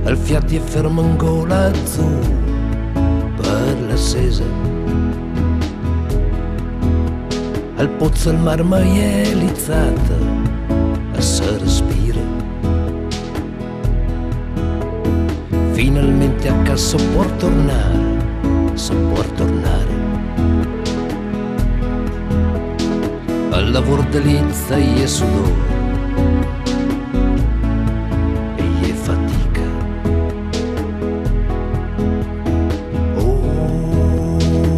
al fiati e fermo in gola azzurro per la sesa, al pozzo il mar maielizzata a se respira. Finalmente a casa può tornare, se può tornare al lavoro delizia e sudore e fatica.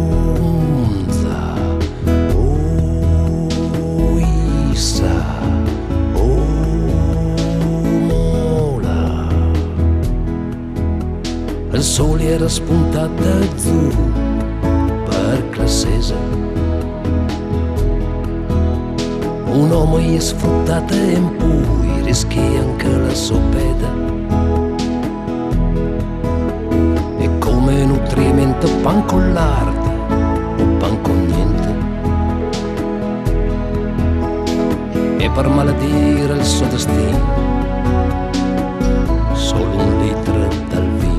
Onza, o Isa, o Mola. Il sole era spuntato azzurro per classesa. Un uomo è sfruttato in poi rischia anche la sopeda. E come nutrimento pan con l'arte o pan con niente. E per maledire il suo destino solo un litro dal vino.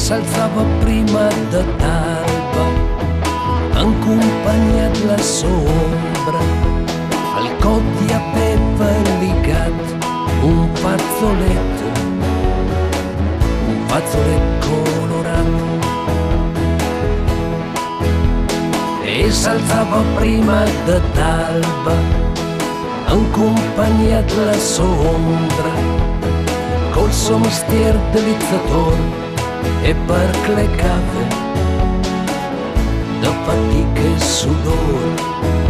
S'alzava prima da talba, in compagnia della sombra, al cotti aveva legato un fazzoletto colorato. E s'alzava prima da talba, in compagnia della sombra, col suo mestiere delizzatore e per le cave da fatica e sudore.